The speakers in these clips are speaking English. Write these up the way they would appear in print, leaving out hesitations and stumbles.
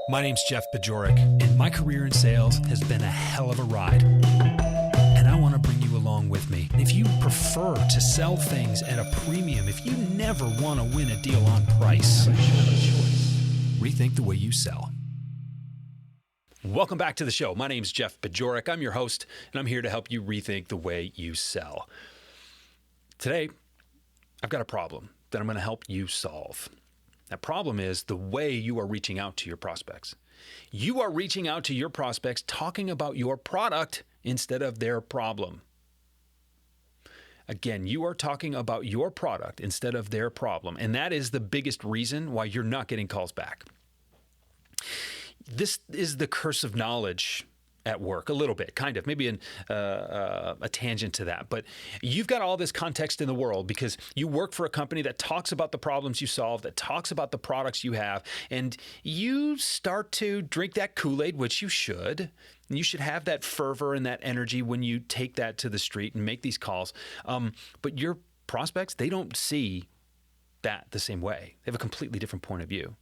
My name's Jeff Bajorek, and my career in sales has been a hell of a ride. And I want to bring you along with me. If you prefer to sell things at a premium, if you never want to win a deal on price, rethink the way you sell. Welcome back to the show. My name's Jeff Bajorek. I'm your host, and I'm here to help you rethink the way you sell. Today, I've got a problem that I'm going to help you solve. That problem is the way you are reaching out to your prospects. You are reaching out to your prospects talking about your product instead of their problem. Again, you are talking about your product instead of their problem, and that is the biggest reason why you're not getting calls back. This is the curse of knowledge at work, a little bit, kind of, maybe a tangent to that. But you've got all this context in the world because you work for a company that talks about the problems you solve, that talks about the products you have, and you start to drink that Kool-Aid, which you should. And you should have that fervor and that energy when you take that to the street and make these calls. But your prospects, they don't see that the same way. They have a completely different point of view.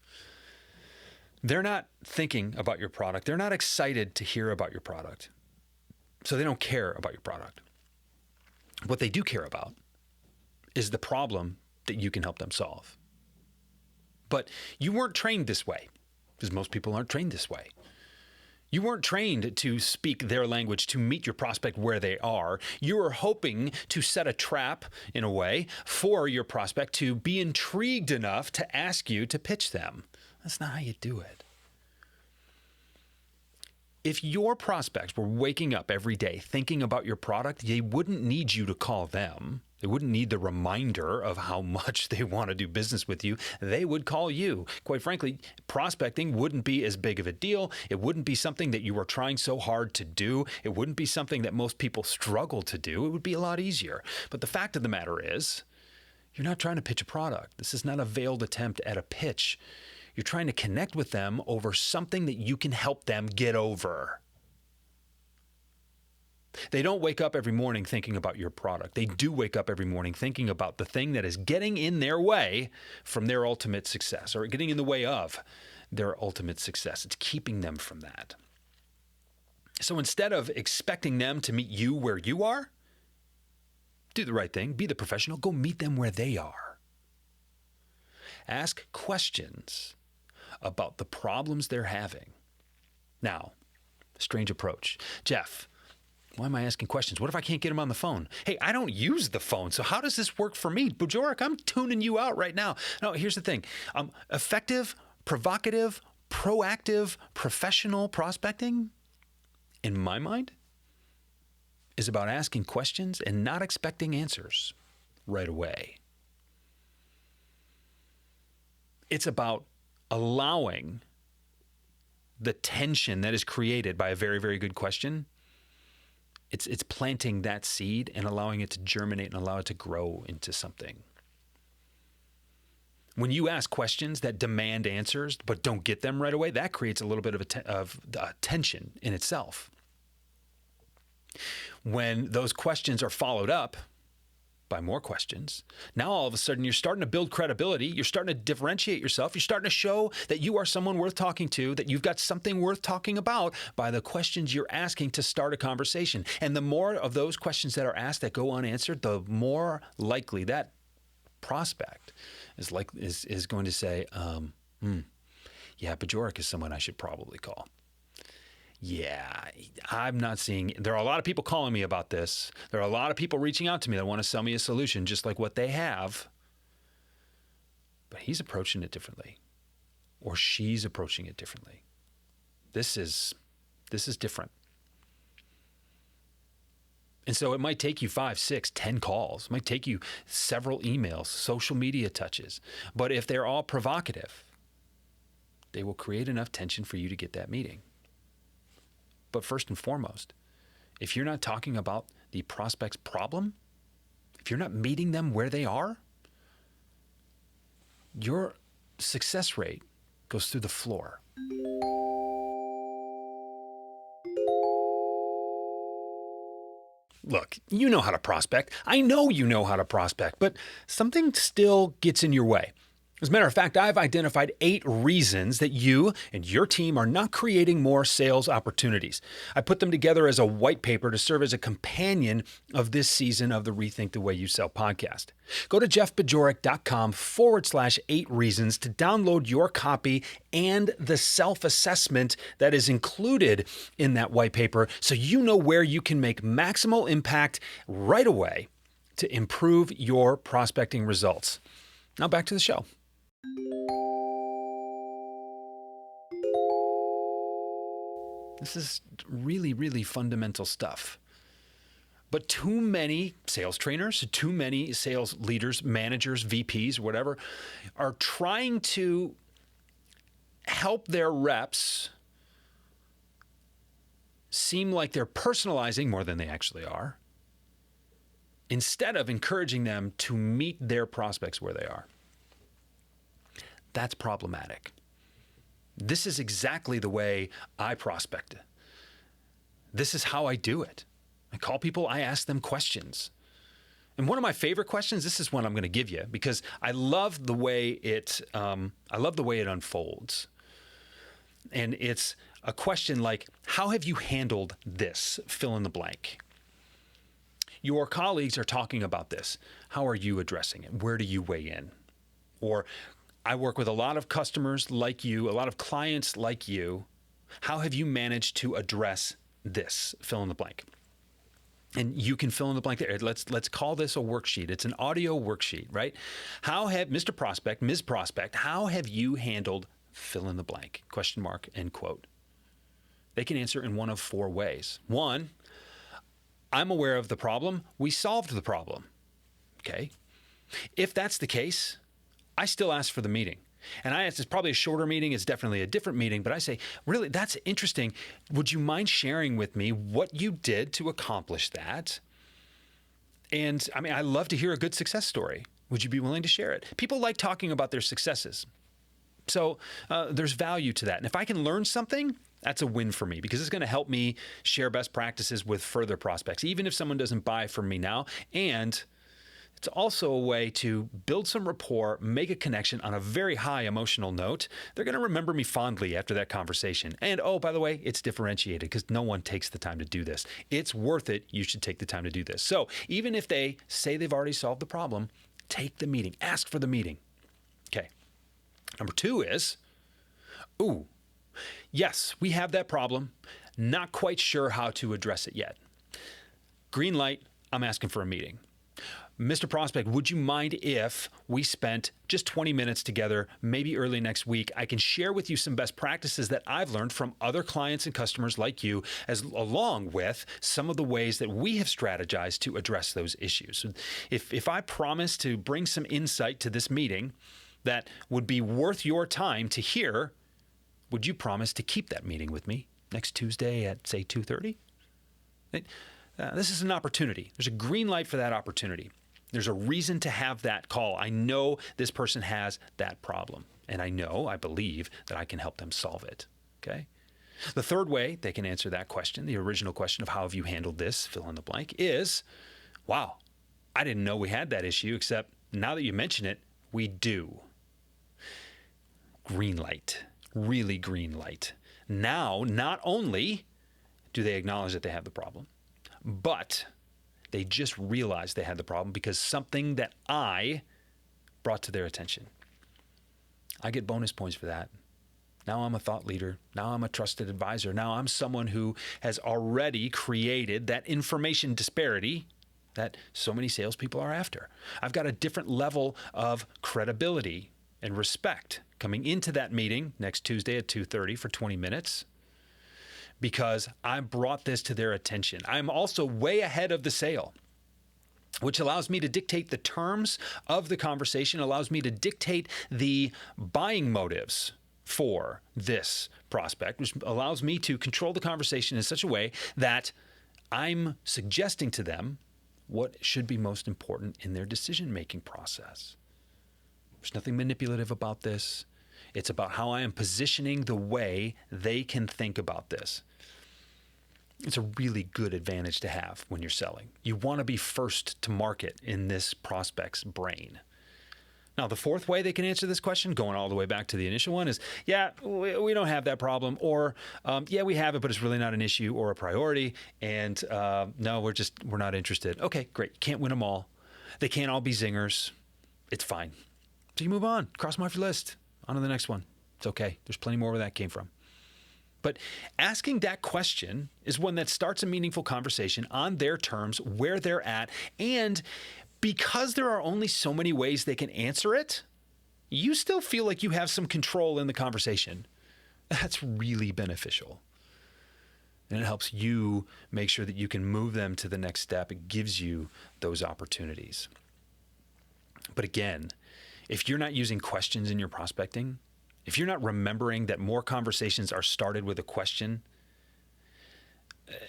They're not thinking about your product. They're not excited to hear about your product. So they don't care about your product. What they do care about is the problem that you can help them solve. But you weren't trained this way, because most people aren't trained this way. You weren't trained to speak their language, to meet your prospect where they are. You were hoping to set a trap, in a way, for your prospect to be intrigued enough to ask you to pitch them. That's not how you do it. If your prospects were waking up every day thinking about your product, they wouldn't need you to call them. They wouldn't need the reminder of how much they want to do business with you. They would call you. Quite frankly, prospecting wouldn't be as big of a deal. It wouldn't be something that you were trying so hard to do. It wouldn't be something that most people struggle to do. It would be a lot easier. But the fact of the matter is, you're not trying to pitch a product. This is not a veiled attempt at a pitch. You're trying to connect with them over something that you can help them get over. They don't wake up every morning thinking about your product. They do wake up every morning thinking about the thing that is getting in their way from their ultimate success, or getting in the way of their ultimate success. It's keeping them from that. So instead of expecting them to meet you where you are, do the right thing, be the professional, go meet them where they are. Ask questions about the problems they're having. Now, strange approach. Jeff, why am I asking questions? What if I can't get them on the phone? Hey, I don't use the phone, so how does this work for me? Bajorek, I'm tuning you out right now. No, here's the thing. Effective, provocative, proactive, professional prospecting, in my mind, is about asking questions and not expecting answers right away. It's about allowing the tension that is created by a very, very good question. It's planting that seed and allowing it to germinate and allow it to grow into something. When you ask questions that demand answers but don't get them right away, that creates a little bit of tension in itself. When those questions are followed up by more questions, now all of a sudden you're starting to build credibility. You're starting to differentiate yourself. You're starting to show that you are someone worth talking to, that you've got something worth talking about by the questions you're asking to start a conversation. And the more of those questions that are asked that go unanswered, the more likely that prospect is going to say, yeah, Bajorek is someone I should probably call. Yeah, I'm not seeing, there are a lot of people calling me about this. There are a lot of people reaching out to me that want to sell me a solution just like what they have. But he's approaching it differently, or she's approaching it differently. This is different. And so it might take you 5, 6, 10 calls. It might take you several emails, social media touches. But if they're all provocative, they will create enough tension for you to get that meeting. But first and foremost, if you're not talking about the prospect's problem, if you're not meeting them where they are, your success rate goes through the floor. Look, you know how to prospect. I know you know how to prospect, but something still gets in your way. As a matter of fact, I've identified 8 reasons that you and your team are not creating more sales opportunities. I put them together as a white paper to serve as a companion of this season of the Rethink the Way You Sell podcast. Go to jeffbajorek.com/8 reasons to download your copy and the self-assessment that is included in that white paper so you know where you can make maximal impact right away to improve your prospecting results. Now back to the show. This is really, really fundamental stuff. But too many sales trainers, too many sales leaders, managers, VPs, whatever, are trying to help their reps seem like they're personalizing more than they actually are, instead of encouraging them to meet their prospects where they are. That's problematic. This is exactly the way I prospect. This is how I do it. I call people, I ask them questions. And one of my favorite questions, this is one I'm going to give you because I love the way it unfolds. And it's a question like, how have you handled this? Fill in the blank. Your colleagues are talking about this. How are you addressing it? Where do you weigh in? Or I work with a lot of customers like you, a lot of clients like you. How have you managed to address this? Fill in the blank. And you can fill in the blank there. Let's call this a worksheet. It's an audio worksheet, right? How have Mr. Prospect, Ms. Prospect, how have you handled fill in the blank? Question mark, end quote. They can answer in one of 4 ways. 1, I'm aware of the problem. We solved the problem. Okay. If that's the case, I still ask for the meeting. And it's probably a shorter meeting. It's definitely a different meeting. But I say, really, that's interesting. Would you mind sharing with me what you did to accomplish that? And I mean, I love to hear a good success story. Would you be willing to share it? People like talking about their successes. So there's value to that. And if I can learn something, that's a win for me because it's going to help me share best practices with further prospects, even if someone doesn't buy from me now. And it's also a way to build some rapport, make a connection on a very high emotional note. They're going to remember me fondly after that conversation. And oh, by the way, it's differentiated because no one takes the time to do this. It's worth it. You should take the time to do this. So even if they say they've already solved the problem, take the meeting. Ask for the meeting. Okay. Number 2 is, yes, we have that problem. Not quite sure how to address it yet. Green light, I'm asking for a meeting. Mr. Prospect, would you mind if we spent just 20 minutes together, maybe early next week? I can share with you some best practices that I've learned from other clients and customers like you, along with some of the ways that we have strategized to address those issues. So if I promise to bring some insight to this meeting that would be worth your time to hear, would you promise to keep that meeting with me next Tuesday at, say, 2:30? This is an opportunity. There's a green light for that opportunity. There's a reason to have that call. I know this person has that problem, and I believe that I can help them solve it, okay? The third way they can answer that question, the original question of how have you handled this, fill in the blank, is, wow, I didn't know we had that issue, except now that you mention it, we do. Green light, really green light. Now, not only do they acknowledge that they have the problem, but they just realized they had the problem because something that I brought to their attention. I get bonus points for that. Now I'm a thought leader. Now I'm a trusted advisor. Now I'm someone who has already created that information disparity that so many salespeople are after. I've got a different level of credibility and respect coming into that meeting next Tuesday at 2:30 for 20 minutes. Because I brought this to their attention. I'm also way ahead of the sale, which allows me to dictate the terms of the conversation, allows me to dictate the buying motives for this prospect, which allows me to control the conversation in such a way that I'm suggesting to them what should be most important in their decision-making process. There's nothing manipulative about this. It's about how I am positioning the way they can think about this. It's a really good advantage to have when you're selling. You want to be first to market in this prospect's brain. Now, the fourth way they can answer this question, going all the way back to the initial one, is, yeah, we don't have that problem, or yeah, we have it, but it's really not an issue or a priority, and no, we're not interested. Okay, great. Can't win them all. They can't all be zingers. It's fine. So you move on. Cross them off your list. On to the next one. It's okay. There's plenty more where that came from. But asking that question is one that starts a meaningful conversation on their terms, where they're at, and because there are only so many ways they can answer it, you still feel like you have some control in the conversation. That's really beneficial. And it helps you make sure that you can move them to the next step. It gives you those opportunities. But again, if you're not using questions in your prospecting, if you're not remembering that more conversations are started with a question,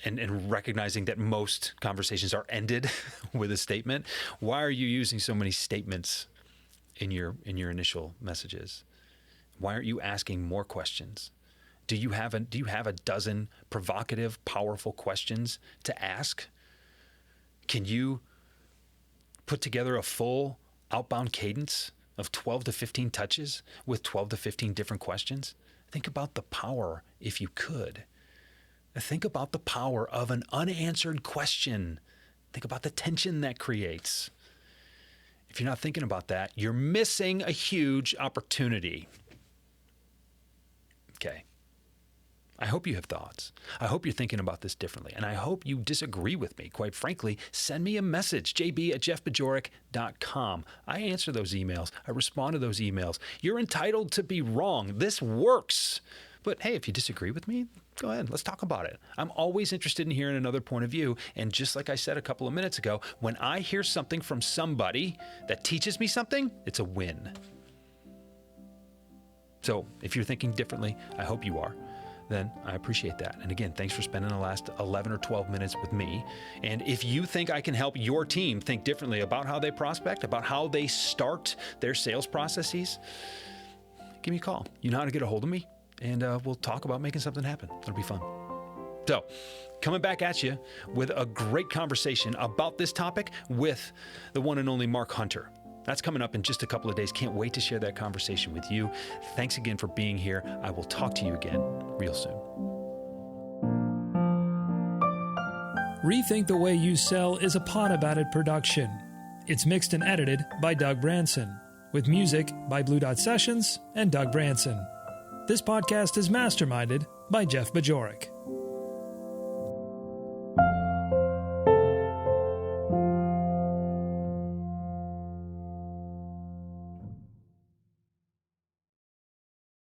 and recognizing that most conversations are ended with a statement, why are you using so many statements in your initial messages? Why aren't you asking more questions? Do you have a dozen provocative, powerful questions to ask? Can you put together a full outbound cadence of 12 to 15 touches with 12 to 15 different questions? Think about the power, if you could. Think about the power of an unanswered question. Think about the tension that creates. If you're not thinking about that, you're missing a huge opportunity. Okay. I hope you have thoughts. I hope you're thinking about this differently. And I hope you disagree with me. Quite frankly, send me a message, jb@jeffbajorek.com. I answer those emails. I respond to those emails. You're entitled to be wrong. This works. But hey, if you disagree with me, go ahead. Let's talk about it. I'm always interested in hearing another point of view. And just like I said a couple of minutes ago, when I hear something from somebody that teaches me something, it's a win. So if you're thinking differently, I hope you are, then I appreciate that. And again, thanks for spending the last 11 or 12 minutes with me. And if you think I can help your team think differently about how they prospect, about how they start their sales processes, give me a call. You know how to get a hold of me, and we'll talk about making something happen. It'll be fun. So, coming back at you with a great conversation about this topic with the one and only Mark Hunter. That's coming up in just a couple of days. Can't wait to share that conversation with you. Thanks again for being here. I will talk to you again real soon. Rethink the Way You Sell is a Pod About It production. It's mixed and edited by Doug Branson, with music by Blue Dot Sessions and Doug Branson. This podcast is masterminded by Jeff Bajorek.